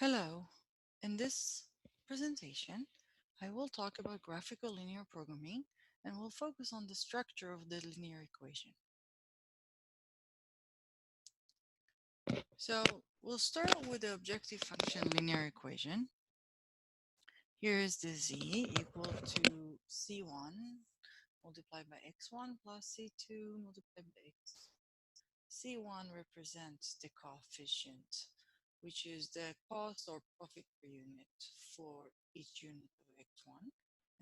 Hello. In this presentation, I will talk about graphical linear programming and will focus on the structure of the linear equation. So we'll start with the objective function linear equation. Here is the z equal to c1 multiplied by x1 plus c2 multiplied by x. C1 represents the coefficient, which is the cost or profit per unit for each unit of x1.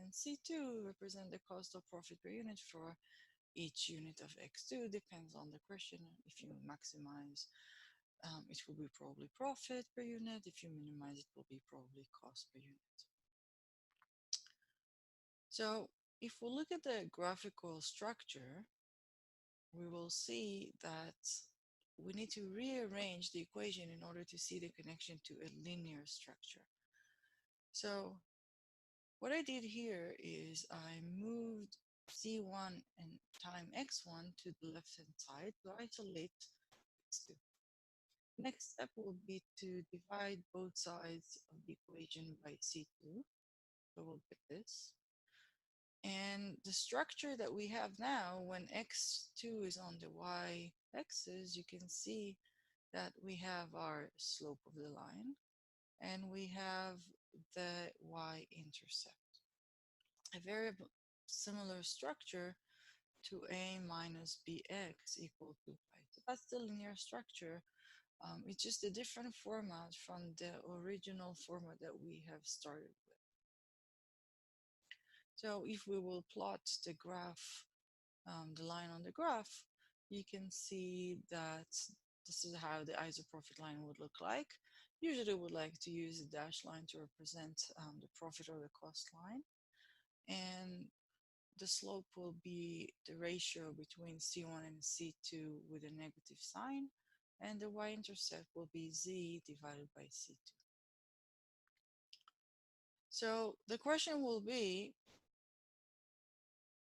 And C2 represents the cost or profit per unit for each unit of x2. Depends on the question. If you maximize, it will be probably profit per unit. If you minimize, it will be probably cost per unit. So if we look at the graphical structure, we will see that we need to rearrange the equation in order to see the connection to a linear structure. So what I did here is I moved c1 and time x1 to the left hand side to isolate x2. Next step will be to divide both sides of the equation by c2. So we'll get this. And the structure that we have now, when x2 is on the y-axis, you can see that we have our slope of the line and we have the y-intercept. A very similar structure to a minus bx equal to pi. So that's the linear structure. It's just a different format from the original format that we have started with. So if we will plot the graph, the line on the graph, you can see that this is how the isoprophet line would look like. Usually would like to use a dashed line to represent the profit or the cost line. And the slope will be the ratio between C1 and C2 with a negative sign. And the y-intercept will be Z divided by C2. So the question will be,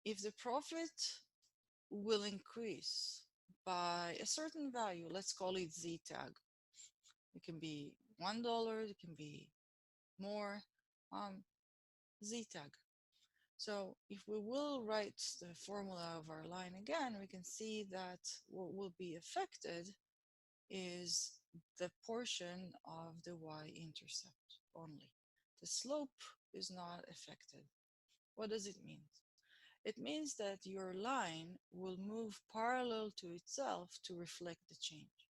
if the profit will increase by a certain value, let's call it Z tag. It can be $1, it can be more, Z tag. So if we will write the formula of our line again, we can see that what will be affected is the portion of the y-intercept only. The slope is not affected. What does it mean? It means that your line will move parallel to itself to reflect the change.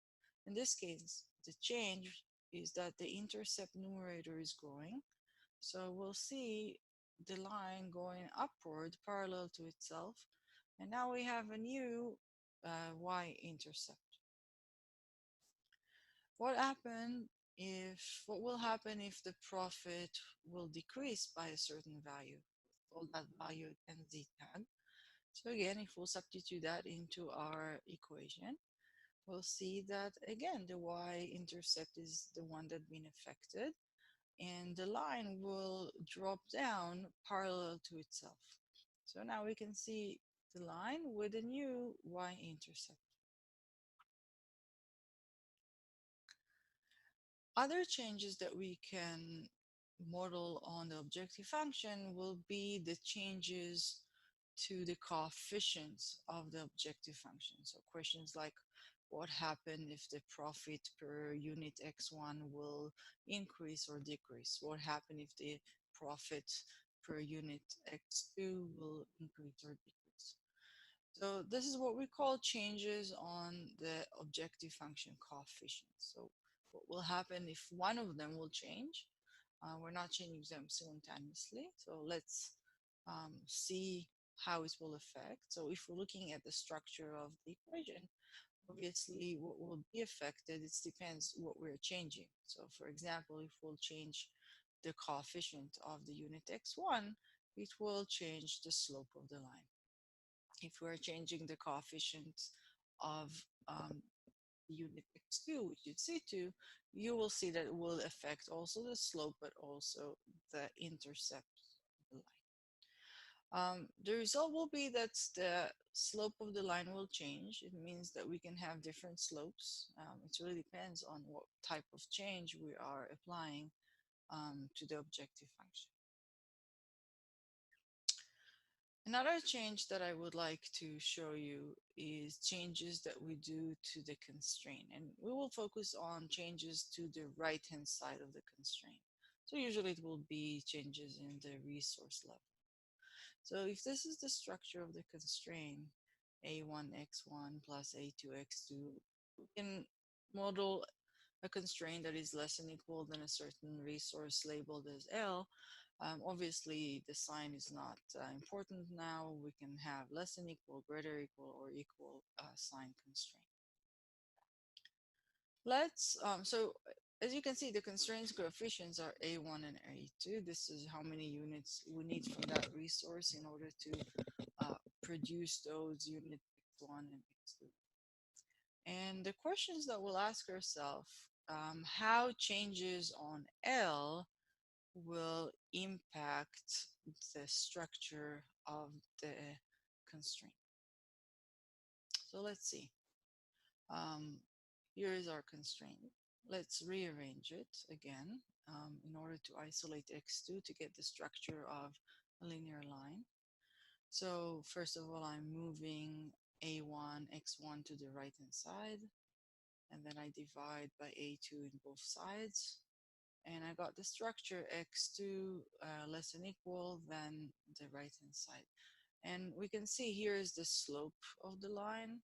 In this case, the change is that the intercept numerator is growing. So we'll see the line going upward parallel to itself. And now we have a new y-intercept. What will happen if the profit will decrease by a certain value? Call that value and z tag. So again, if we'll substitute that into our equation, we'll see that again the y-intercept is the one that's been affected, and the line will drop down parallel to itself. So now we can see the line with a new y-intercept. Other changes that we can model on the objective function will be the changes to the coefficients of the objective function. So questions like, what happens if the profit per unit x1 will increase or decrease? What happens if the profit per unit x2 will increase or decrease? So this is what we call changes on the objective function coefficients. So what will happen if one of them will change? We're not changing them simultaneously. So let's see how it will affect. So if we're looking at the structure of the equation, obviously what will be affected, it depends what we're changing. So for example, if we'll change the coefficient of the unit x1, it will change the slope of the line. If we're changing the coefficient of unit x2, which is c2, you will see that it will affect also the slope, but also the intercept of the The result will be that the slope of the line will change. It means that we can have different slopes. It really depends on what type of change we are applying to the objective function. Another change that I would like to show you is changes that we do to the constraint. And we will focus on changes to the right-hand side of the constraint. So usually it will be changes in the resource level. So if this is the structure of the constraint, a1x1 plus a2x2, we can model a constraint that is less than equal than a certain resource labeled as L. Obviously, the sign is not important now. We can have less than equal, greater equal, or equal sign constraint. So as you can see, the constraints coefficients are A1 and A2. This is how many units we need from that resource in order to produce those units X1 and X2. And the questions that we'll ask ourselves, how changes on L will impact the structure of the constraint. So let's see. Um, Here is our constraint. Let's rearrange it again in order to isolate x2 to get the structure of a linear line. So first of all, I'm moving a1, x1 to the right hand side, and then I divide by a2 in both sides. And I got the structure x2 less than equal than the right hand side. And we can see here is the slope of the line,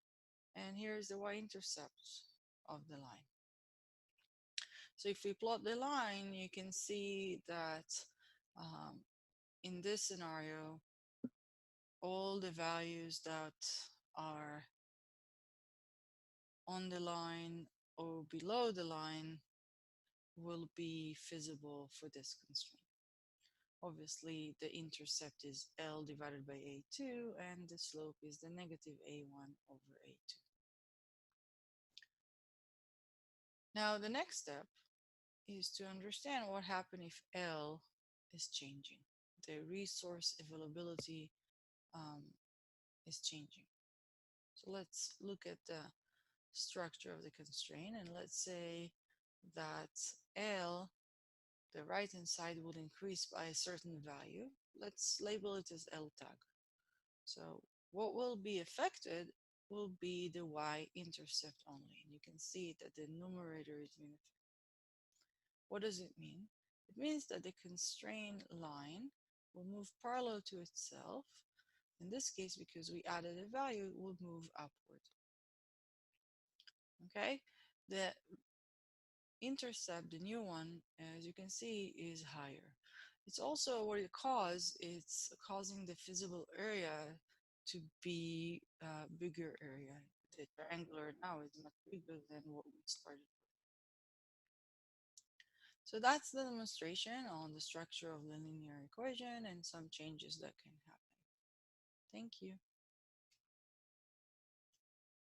and here is the y-intercept of the line. So if we plot the line, you can see that in this scenario, all the values that are on the line or below the line will be feasible for this constraint. Obviously, the intercept is L divided by A2, and the slope is the negative A1 over A2. Now, the next step is to understand what happens if L is changing. The resource availability is changing. So let's look at the structure of the constraint, and let's say that L, the right hand side, will increase by a certain value. Let's label it as L tag. So what will be affected will be the y-intercept only. And you can see that the numerator is being affected. What does it mean? It means that the constraint line will move parallel to itself. In this case, because we added a value, it will move upward. Okay? The intercept, the new one, as you can see, is higher. It's also what it causes, it's causing the feasible area to be a bigger area. The triangular now is much bigger than what we started with. So that's the demonstration on the structure of the linear equation and some changes that can happen. Thank you.